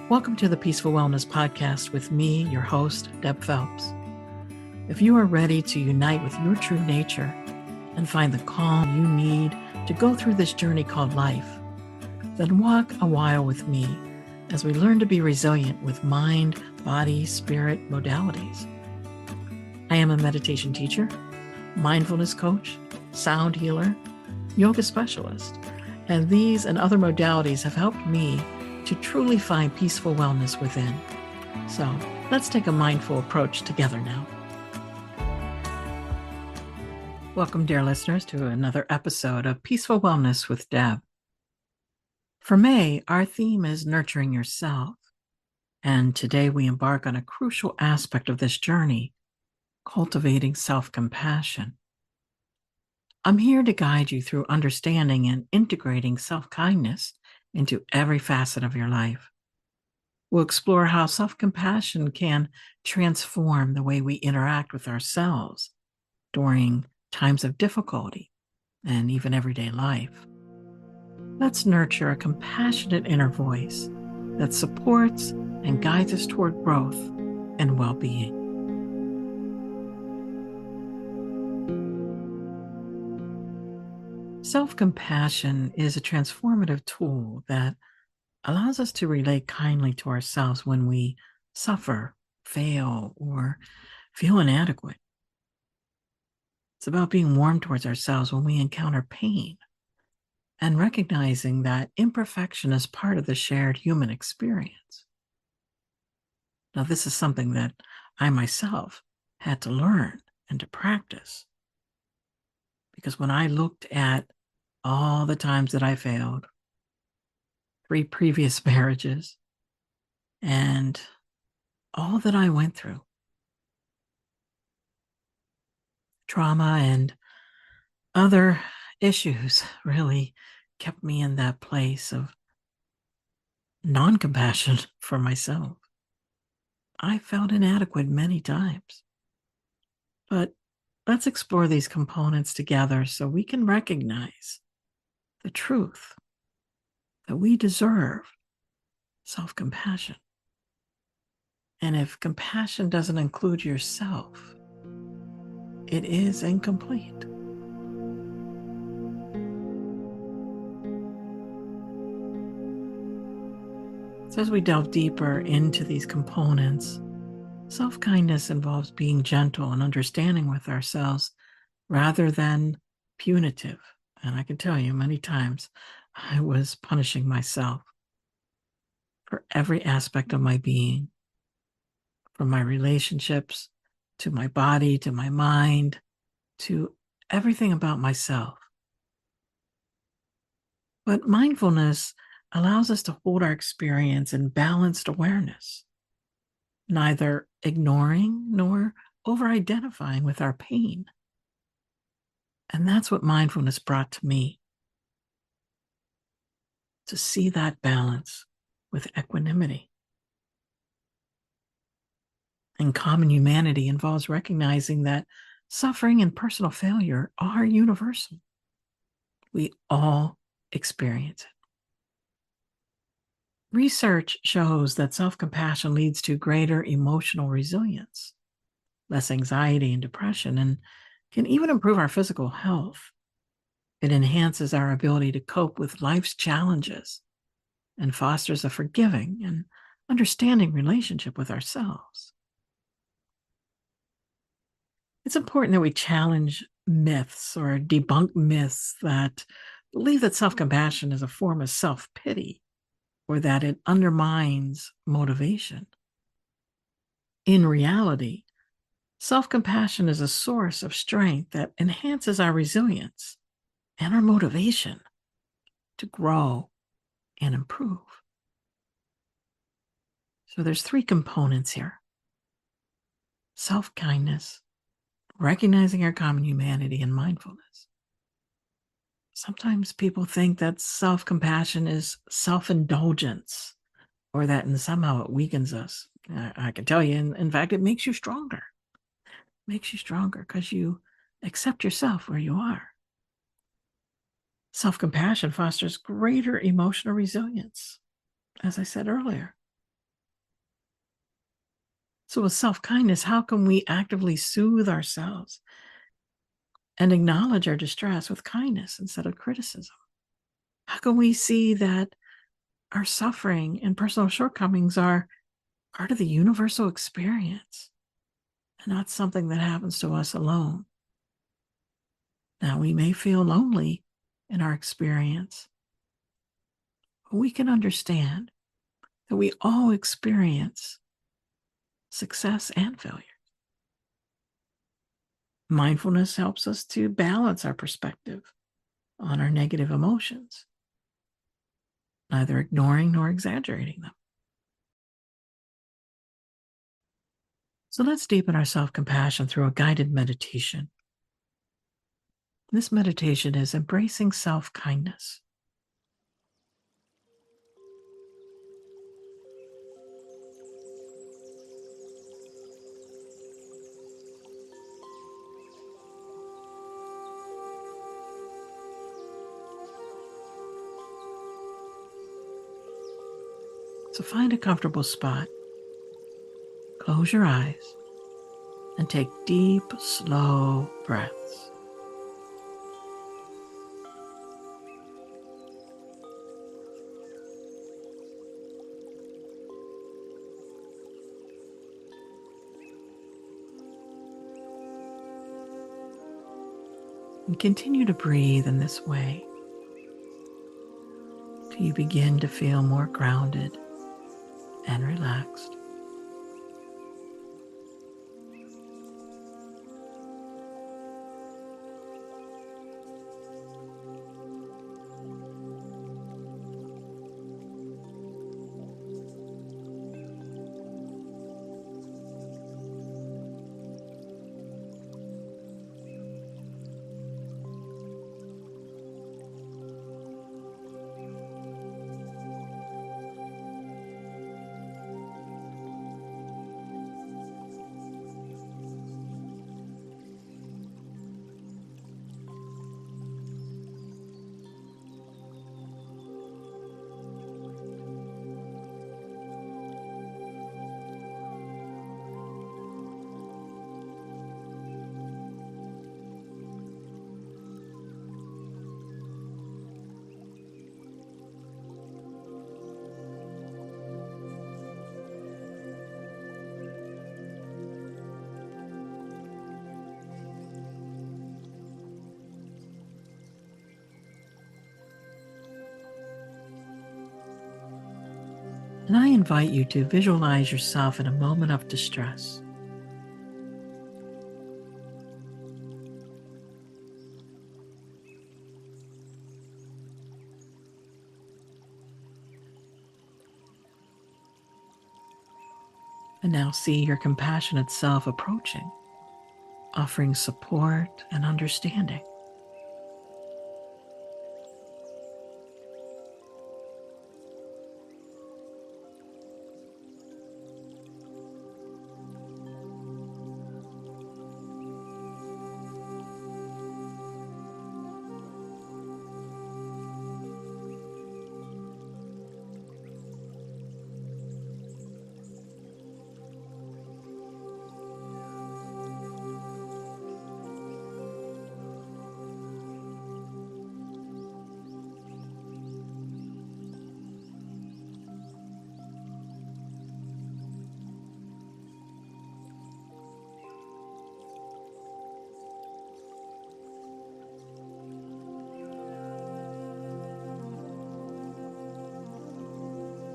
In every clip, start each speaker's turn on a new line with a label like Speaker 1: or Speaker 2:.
Speaker 1: Welcome to the Peaceful Wellness Podcast with me, your host, Deb Phelps. If you are ready to unite with your true nature and find the calm you need to go through this journey called life, then walk a while with me as we learn to be resilient with mind, body, spirit modalities. I am a meditation teacher, mindfulness coach, sound healer, yoga specialist, and these and other modalities have helped me to truly find peaceful wellness within. So let's take a mindful approach together now. Welcome, dear listeners, to another episode of Peaceful Wellness with Deb. For May, our theme is nurturing yourself. And today we embark on a crucial aspect of this journey, cultivating self-compassion. I'm here to guide you through understanding and integrating self-kindness into every facet of your life. We'll explore how self-compassion can transform the way we interact with ourselves during times of difficulty and even everyday life. Let's nurture a compassionate inner voice that supports and guides us toward growth and well-being. Self-compassion is a transformative tool that allows us to relate kindly to ourselves when we suffer, fail, or feel inadequate. It's about being warm towards ourselves when we encounter pain and recognizing that imperfection is part of the shared human experience. Now, this is something that I myself had to learn and to practice, because when I looked at all the times that I failed, 3 previous marriages, and all that I went through, trauma and other issues really kept me in that place of non-compassion for myself. I felt inadequate many times. But let's explore these components together so we can recognize the truth that we deserve self-compassion. And if compassion doesn't include yourself, it is incomplete. So as we delve deeper into these components, self-kindness involves being gentle and understanding with ourselves rather than punitive. And I can tell you many times I was punishing myself for every aspect of my being, from my relationships to my body, to my mind, to everything about myself. But mindfulness allows us to hold our experience in balanced awareness, neither ignoring nor over-identifying with our pain. And that's what mindfulness brought to me, to see that balance with equanimity. And common humanity involves recognizing that suffering and personal failure are universal. We all experience it. Research shows that self-compassion leads to greater emotional resilience, less anxiety and depression, and can even improve our physical health. It enhances our ability to cope with life's challenges and fosters a forgiving and understanding relationship with ourselves. It's important that we challenge myths or debunk myths that believe that self-compassion is a form of self-pity or that it undermines motivation. In reality, self-compassion is a source of strength that enhances our resilience and our motivation to grow and improve. So there's 3 components here: self-kindness, recognizing our common humanity, and mindfulness. Sometimes people think that self-compassion is self-indulgence or that somehow it weakens us. I can tell you, in fact, it makes you stronger. It makes you stronger because you accept yourself where you are. Self-compassion fosters greater emotional resilience, as I said earlier. So, with self kindness, how can we actively soothe ourselves and acknowledge our distress with kindness instead of criticism? How can we see that our suffering and personal shortcomings are part of the universal experience and not something that happens to us alone? Now, we may feel lonely in our experience, but we can understand that we all experience success and failure. Mindfulness helps us to balance our perspective on our negative emotions, neither ignoring nor exaggerating them. So let's deepen our self-compassion through a guided meditation. This meditation is embracing self-kindness. So find a comfortable spot, close your eyes, and take deep, slow breaths. And continue to breathe in this way till you begin to feel more grounded and relaxed. And I invite you to visualize yourself in a moment of distress. And now see your compassionate self approaching, offering support and understanding.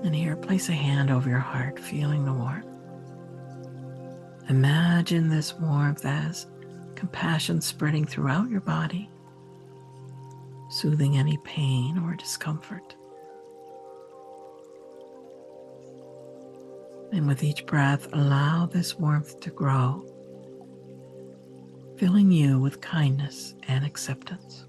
Speaker 1: And here, place a hand over your heart, feeling the warmth. Imagine this warmth as compassion spreading throughout your body, soothing any pain or discomfort. And with each breath, allow this warmth to grow, filling you with kindness and acceptance.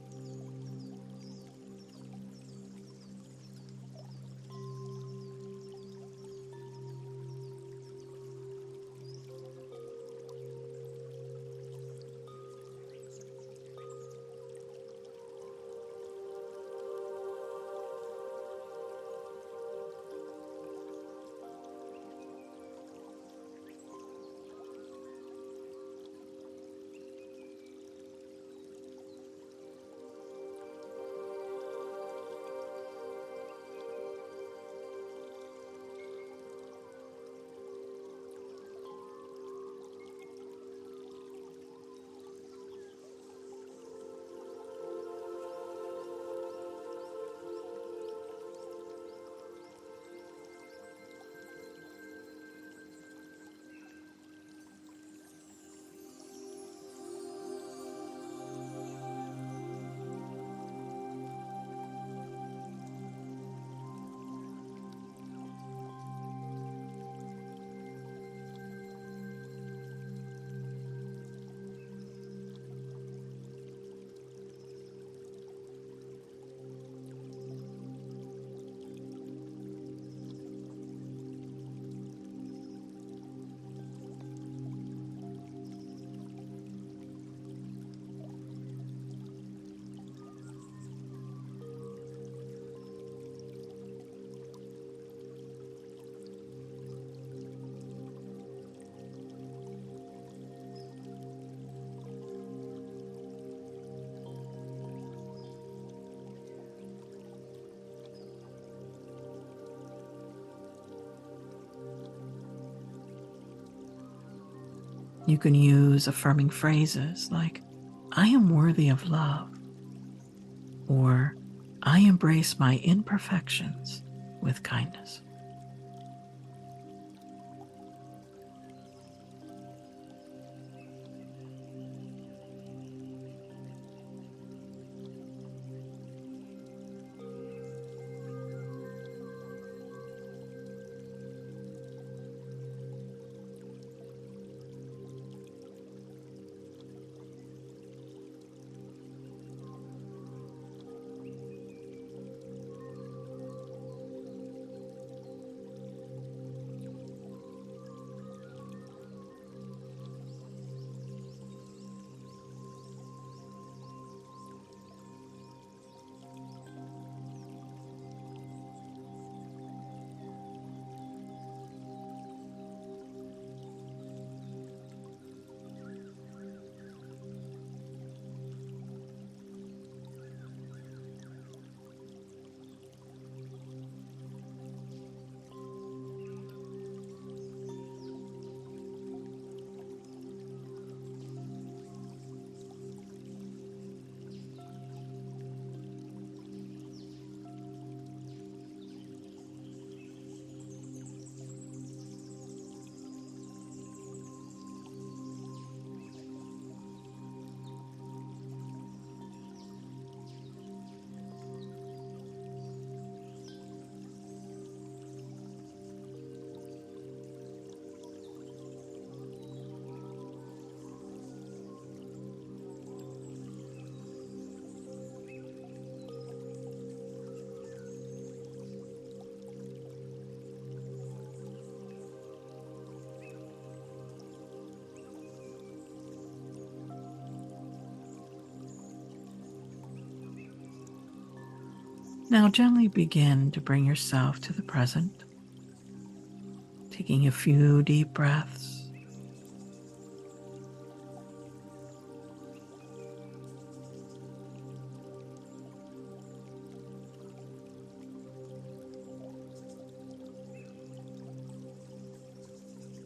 Speaker 1: You can use affirming phrases like, I am worthy of love, or I embrace my imperfections with kindness. Now gently begin to bring yourself to the present, taking a few deep breaths.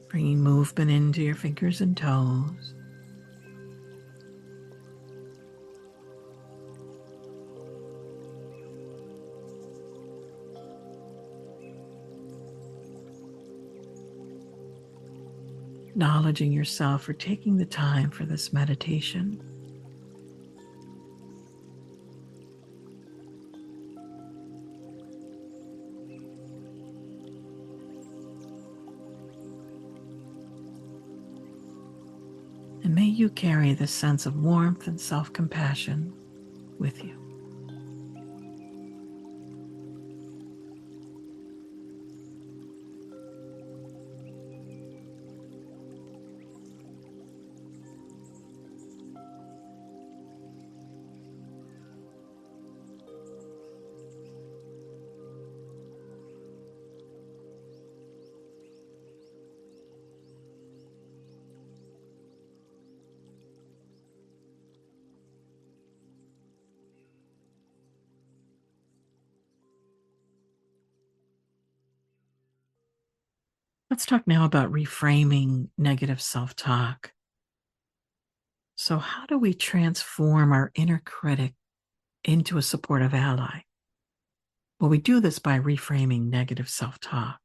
Speaker 1: Bringing movement into your fingers and toes. Acknowledging yourself for taking the time for this meditation. And may you carry this sense of warmth and self-compassion with you. Let's talk now about reframing negative self-talk. So how do we transform our inner critic into a supportive ally? Well, we do this by reframing negative self-talk.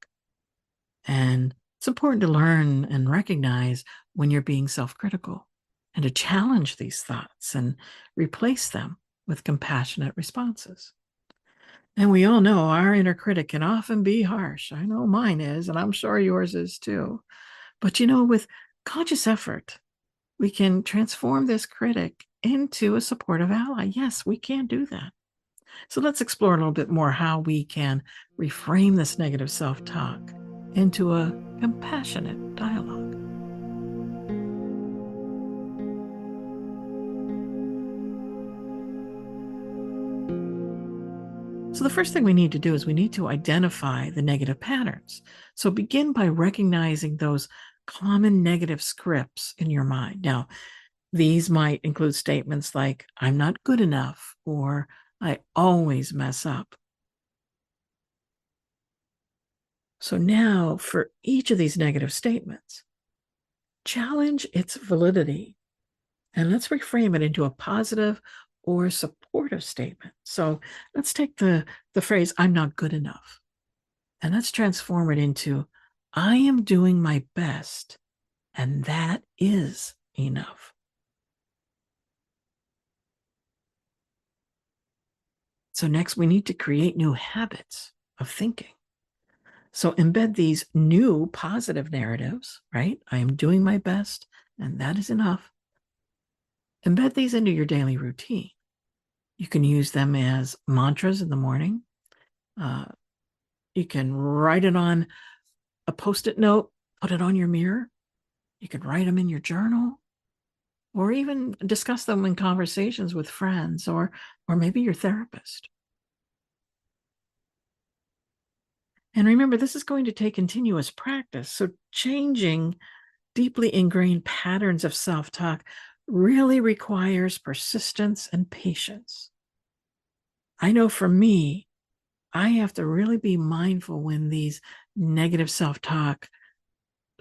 Speaker 1: And it's important to learn and recognize when you're being self-critical and to challenge these thoughts and replace them with compassionate responses. And we all know our inner critic can often be harsh. I know mine is, and I'm sure yours is too. But with conscious effort, we can transform this critic into a supportive ally. Yes, we can do that. So let's explore a little bit more how we can reframe this negative self-talk into a compassionate dialogue. So the first thing we need to do is we need to identify the negative patterns. So begin by recognizing those common negative scripts in your mind. Now, these might include statements like, I'm not good enough, or I always mess up. So now for each of these negative statements, challenge its validity and let's reframe it into a positive or supportive statement. So let's take the phrase, I'm not good enough, and let's transform it into, I am doing my best, and that is enough. So next, we need to create new habits of thinking. So embed these new positive narratives, right? I am doing my best, and that is enough. Embed these into your daily routine. You can use them as mantras in the morning. You can write it on a Post-it note, put it on your mirror. You can write them in your journal, or even discuss them in conversations with friends or maybe your therapist. And remember, this is going to take continuous practice. So changing deeply ingrained patterns of self-talk really requires persistence and patience. I know for me, I have to really be mindful when these negative self-talk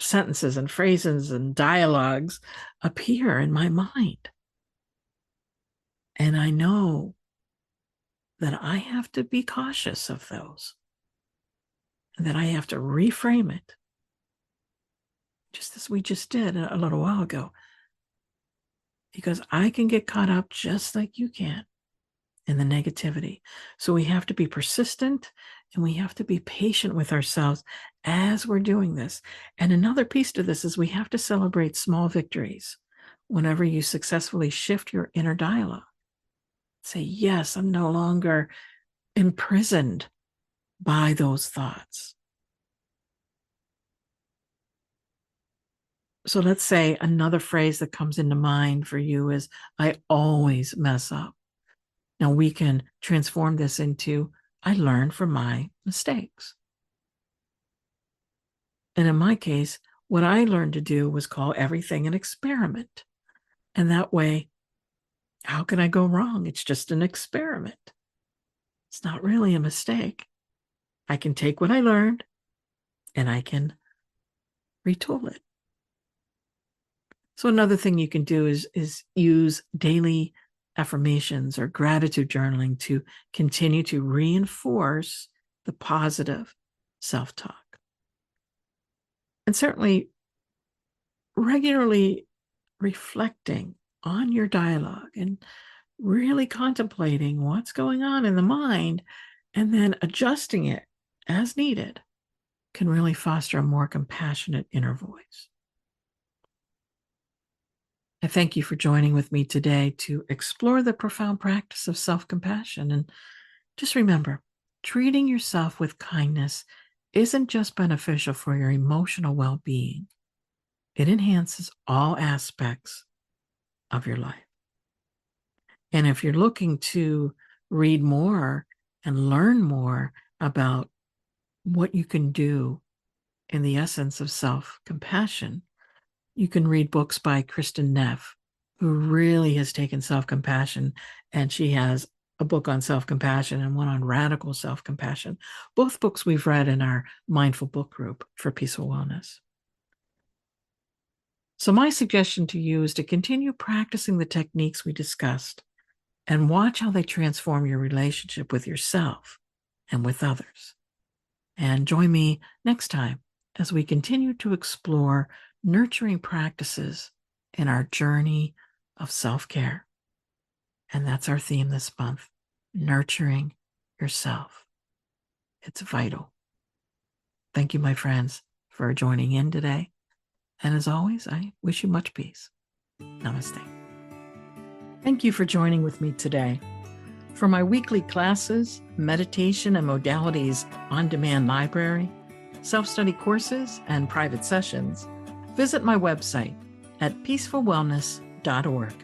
Speaker 1: sentences and phrases and dialogues appear in my mind. And I know that I have to be cautious of those, and that I have to reframe it, just as we just did a little while ago, because I can get caught up just like you can in the negativity. So we have to be persistent and we have to be patient with ourselves as we're doing this. And another piece to this is we have to celebrate small victories whenever you successfully shift your inner dialogue. Say, yes, I'm no longer imprisoned by those thoughts. So let's say another phrase that comes into mind for you is, I always mess up. Now we can transform this into, I learn from my mistakes. And in my case, what I learned to do was call everything an experiment. And that way, how can I go wrong? It's just an experiment. It's not really a mistake. I can take what I learned and I can retool it. So another thing you can do is use daily affirmations or gratitude journaling to continue to reinforce the positive self-talk. And certainly regularly reflecting on your dialogue and really contemplating what's going on in the mind and then adjusting it as needed can really foster a more compassionate inner voice. I thank you for joining with me today to explore the profound practice of self-compassion. And just remember, treating yourself with kindness isn't just beneficial for your emotional well-being. It enhances all aspects of your life. And if you're looking to read more and learn more about what you can do in the essence of self-compassion, you can read books by Kristen Neff, who really has taken self-compassion, and she has a book on self-compassion and one on radical self-compassion. Both books we've read in our mindful book group for Peaceful Wellness. So my suggestion to you is to continue practicing the techniques we discussed and watch how they transform your relationship with yourself and with others. And join me next time as we continue to explore nurturing practices in our journey of self-care. And that's our theme this month, nurturing yourself. It's vital. Thank you, my friends, for joining in today. And as always, I wish you much peace. Namaste. Thank you for joining with me today. For my weekly classes, meditation and modalities on-demand library, self-study courses, and private sessions, visit my website at peacefulwellness.org.